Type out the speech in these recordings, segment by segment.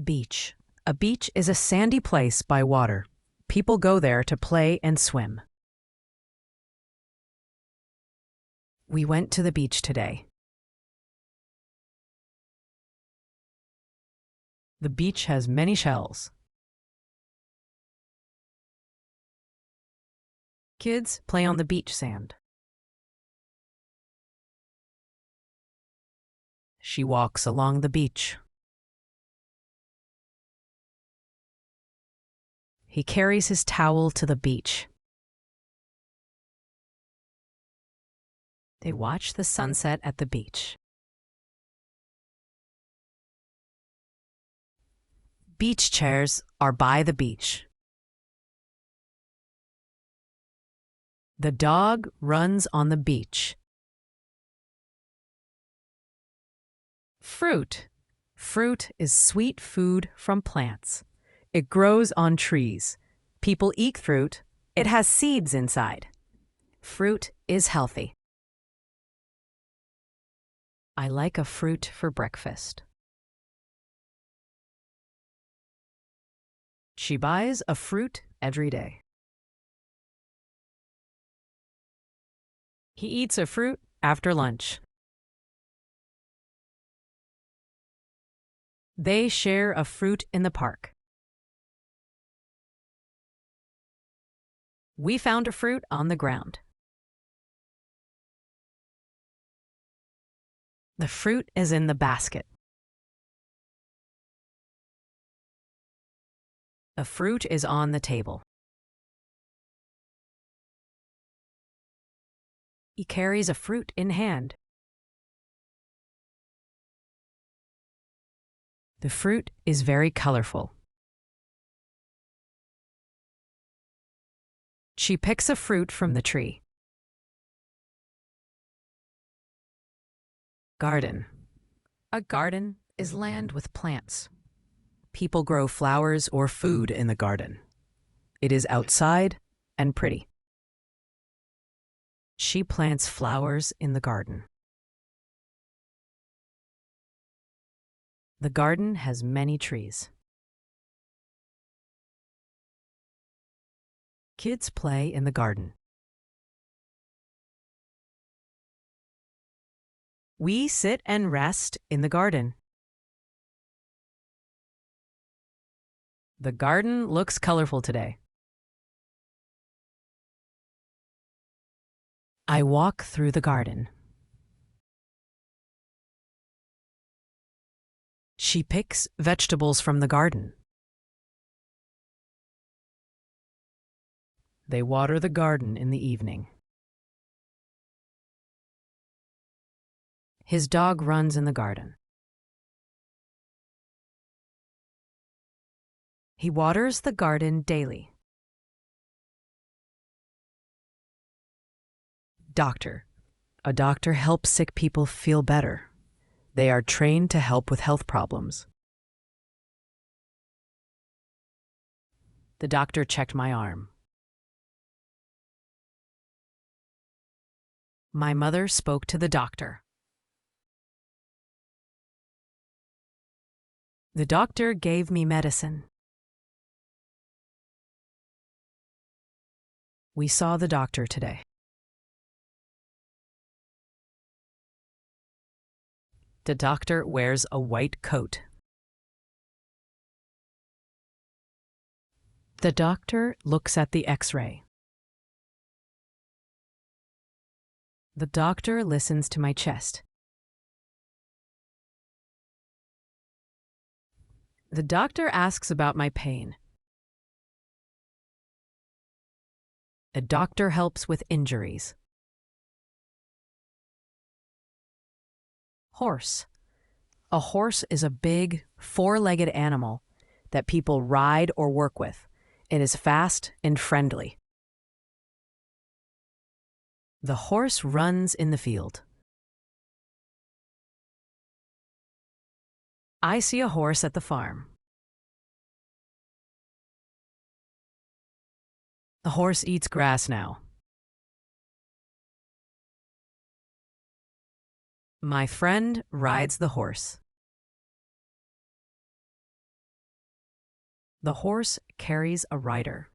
Beach. A beach is a sandy place by water. People go there to play and swim. We went to the beach today. The beach has many shells. Kids play on the beach sand. She walks along the beach. He carries his towel to the beach. They watch the sunset at the beach. Beach chairs are by the beach. The dog runs on the beach. Fruit. Fruit is sweet food from plants. It grows on trees. People eat fruit. It has seeds inside. Fruit is healthy. I like a fruit for breakfast. She buys a fruit every day. He eats a fruit after lunch. They share a fruit in the park. We found a fruit on the ground. The fruit is in the basket. The fruit is on the table. He carries a fruit in hand. The fruit is very colorful. She picks a fruit from the tree. Garden. A garden is land with plants. People grow flowers or food in the garden. It is outside and pretty. She plants flowers in the garden. The garden has many trees. Kids play in the garden. We sit and rest in the garden. The garden looks colorful today. I walk through the garden. She picks vegetables from the garden. They water the garden in the evening. His dog runs in the garden. He waters the garden daily. Doctor. A doctor helps sick people feel better. They are trained to help with health problems. The doctor checked my arm. My mother spoke to the doctor. The doctor gave me medicine. We saw the doctor today. The doctor wears a white coat. The doctor looks at the X-ray. The doctor listens to my chest. The doctor asks about my pain. The doctor helps with injuries. Horse. A horse is a big, four-legged animal that people ride or work with. It is fast and friendly. The horse runs in the field. I see a horse at the farm. The horse eats grass now. My friend rides the horse. The horse carries a rider.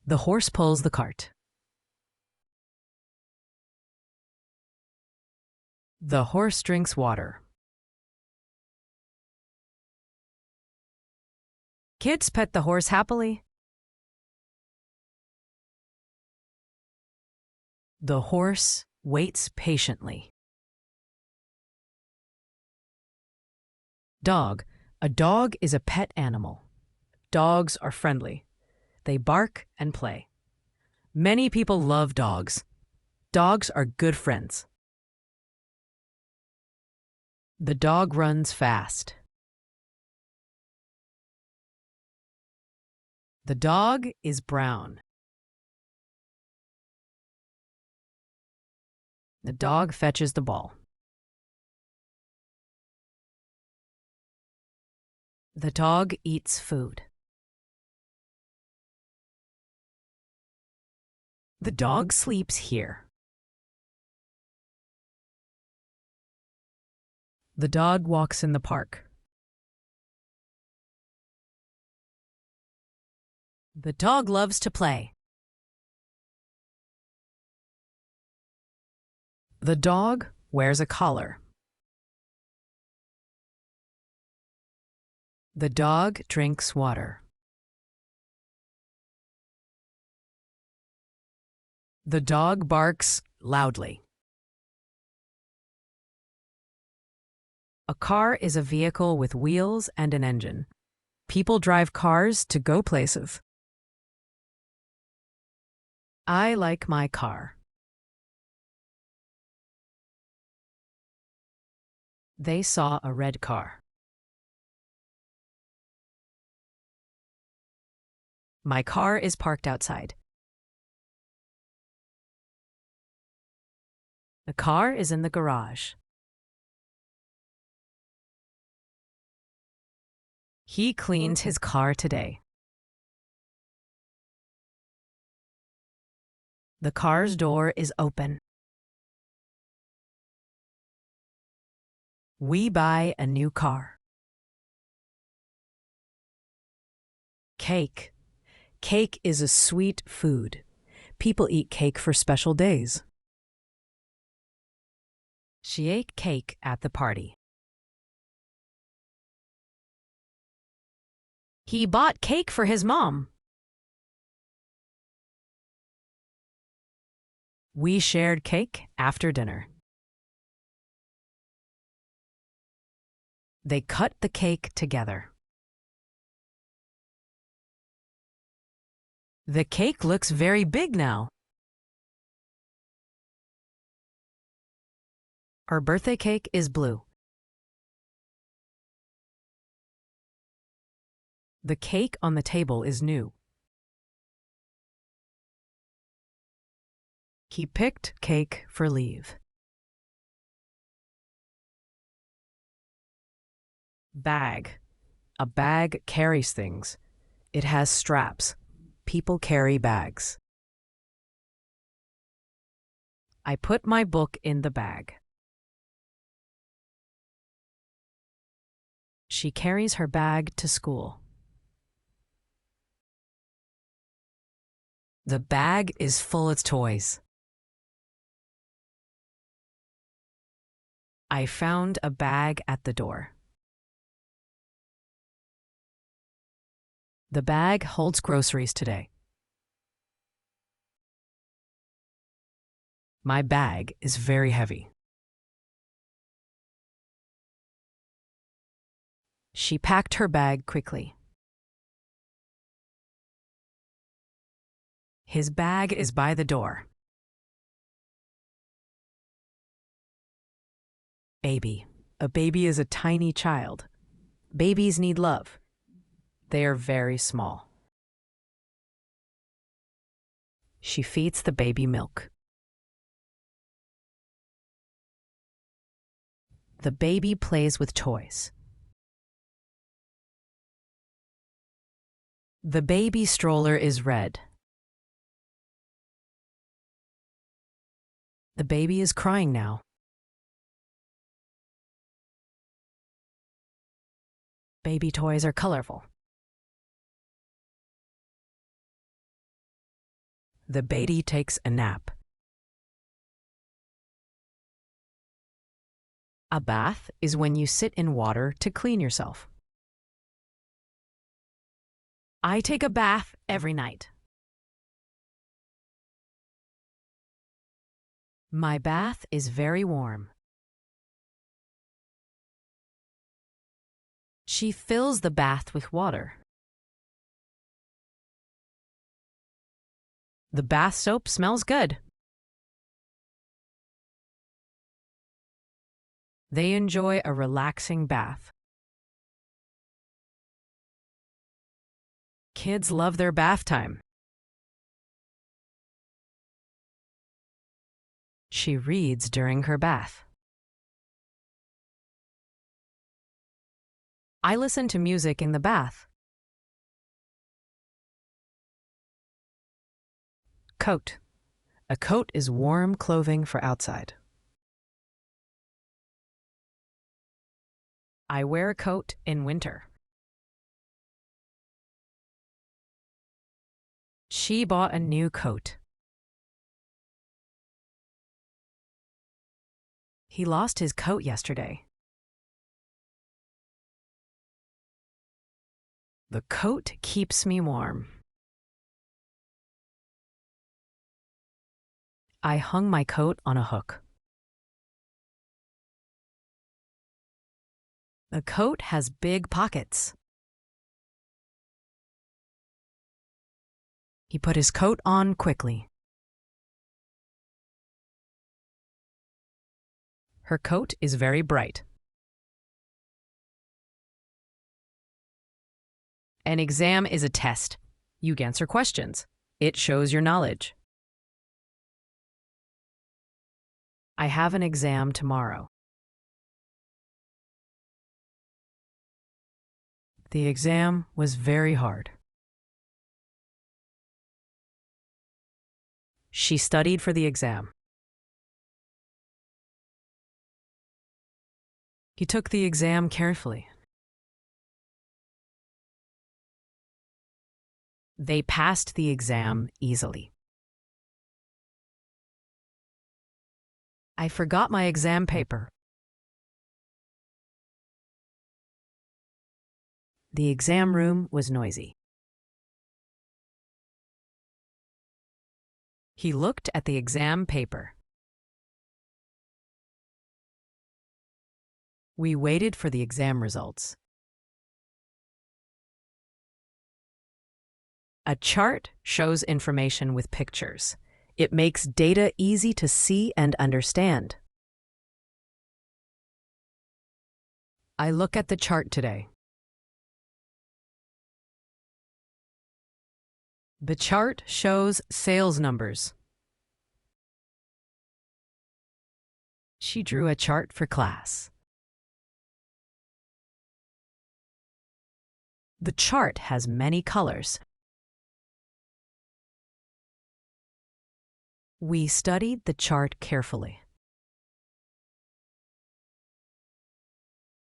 The horse pulls the cart. The horse drinks water. Kids pet the horse happily. The horse waits patiently. Dog. A dog is a pet animal. Dogs are friendly. They bark and play. Many people love dogs. Dogs are good friends. The dog runs fast. The dog is brown. The dog fetches the ball. The dog eats food. The dog sleeps here. The dog walks in the park. The dog loves to play. The dog wears a collar. The dog drinks water. The dog barks loudly. A car is a vehicle with wheels and an engine. People drive cars to go places. I like my car. They saw a red car. My car is parked outside. The car is in the garage. He cleaned his car today. The car's door is open. We buy a new car. Cake. Cake is a sweet food. People eat cake for special days. She ate cake at the party. He bought cake for his mom. We shared cake after dinner. They cut the cake together. The cake looks very big now. Our birthday cake is blue. The cake on the table is new. He picked cake for leave. Bag. A bag carries things. It has straps. People carry bags. I put my book in the bag. She carries her bag to school. The bag is full of toys. I found a bag at the door. The bag holds groceries today. My bag is very heavy. She packed her bag quickly. His bag is by the door. Baby. A baby is a tiny child. Babies need love. They are very small. She feeds the baby milk. The baby plays with toys. The baby stroller is red. The baby is crying now. Baby toys are colorful. The baby takes a nap. A bath is when you sit in water to clean yourself. I take a bath every night. My bath is very warm. She fills the bath with water. The bath soap smells good. They enjoy a relaxing bath. Kids love their bath time. She reads during her bath. I listen to music in the bath. Coat. A coat is warm clothing for outside. I wear a coat in winter. She bought a new coat. He lost his coat yesterday. The coat keeps me warm. I hung my coat on a hook. The coat has big pockets. He put his coat on quickly. Her coat is very bright. An exam is a test. You answer questions. It shows your knowledge. I have an exam tomorrow. The exam was very hard. She studied for the exam. He took the exam carefully. They passed the exam easily. I forgot my exam paper. The exam room was noisy. He looked at the exam paper. We waited for the exam results. A chart shows information with pictures. It makes data easy to see and understand. I look at the chart today. The chart shows sales numbers. She drew a chart for class. The chart has many colors. We studied the chart carefully.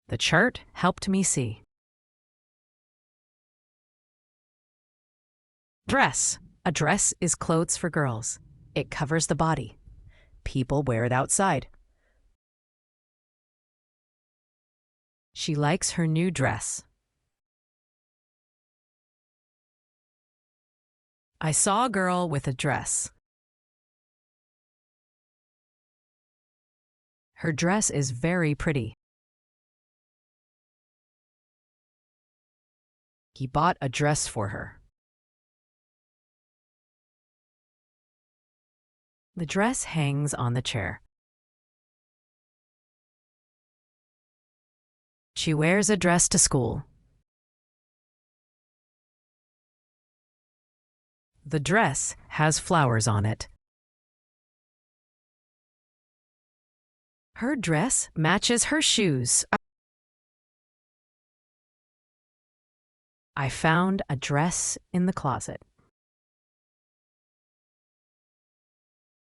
The chart helped me see. Dress. A dress is clothes for girls. It covers the body. People wear it outside. She likes her new dress. I saw a girl with a dress. Her dress is very pretty. He bought a dress for her. The dress hangs on the chair. She wears a dress to school. The dress has flowers on it. Her dress matches her shoes. I found a dress in the closet.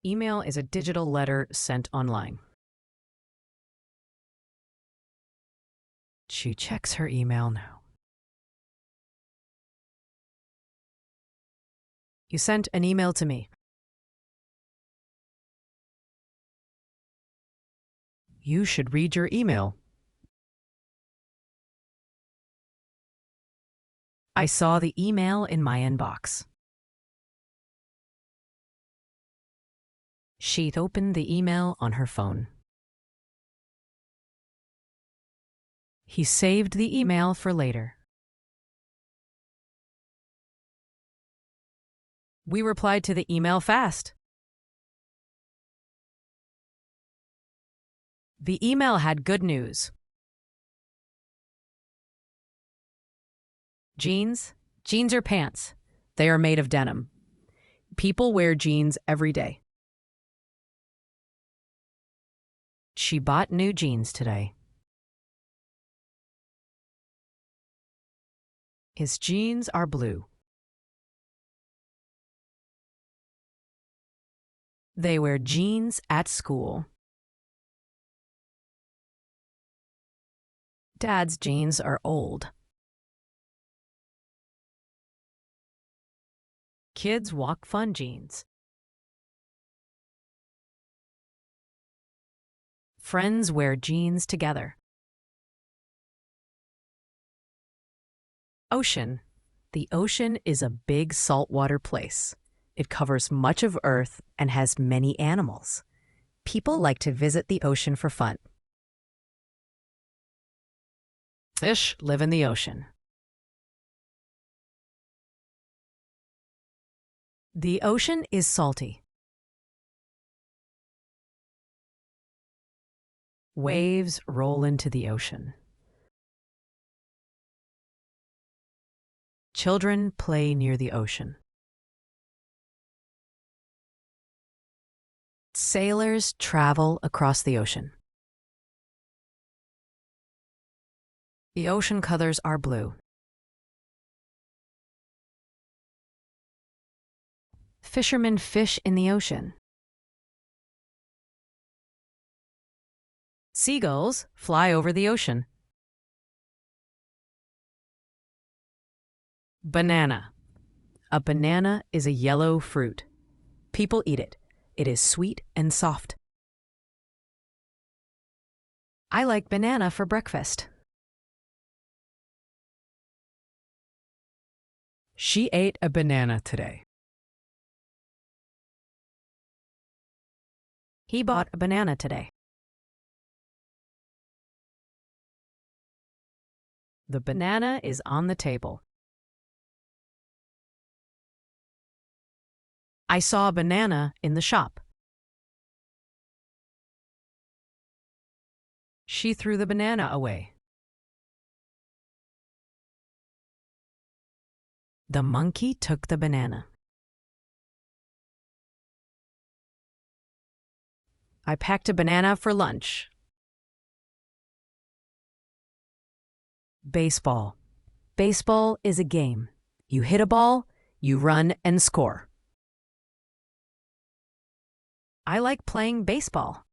Email is a digital letter sent online. She checks her email now. You sent an email to me. You should read your email. I saw the email in my inbox. She opened the email on her phone. He saved the email for later. We replied to the email fast. The email had good news. Jeans? Jeans are pants. They are made of denim. People wear jeans every day. She bought new jeans today. His jeans are blue. They wear jeans at school. Dad's jeans are old. Kids walk fun jeans. Friends wear jeans together. Ocean. The ocean is a big saltwater place. It covers much of Earth and has many animals. People like to visit the ocean for fun. Fish live in the ocean. The ocean is salty. Waves roll into the ocean. Children play near the ocean. Sailors travel across the ocean. The ocean colors are blue. Fishermen fish in the ocean. Seagulls fly over the ocean. Banana. A banana is a yellow fruit. People eat it. It is sweet and soft. I like banana for breakfast. She ate a banana today. He bought a banana today. The banana is on the table. I saw a banana in the shop. She threw the banana away. The monkey took the banana. I packed a banana for lunch. Baseball. Baseball is a game. You hit a ball, you run and score. I like playing baseball.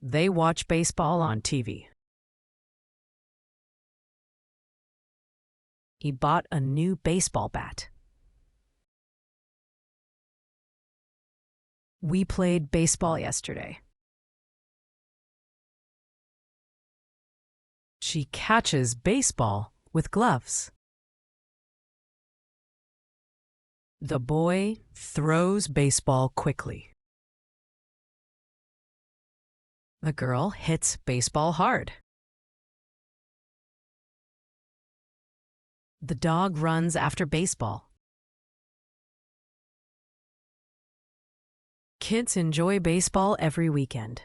They watch baseball on TV. He bought a new baseball bat. We played baseball yesterday. She catches baseball with gloves. The boy throws baseball quickly. The girl hits baseball hard. The dog runs after baseball. Kids enjoy baseball every weekend.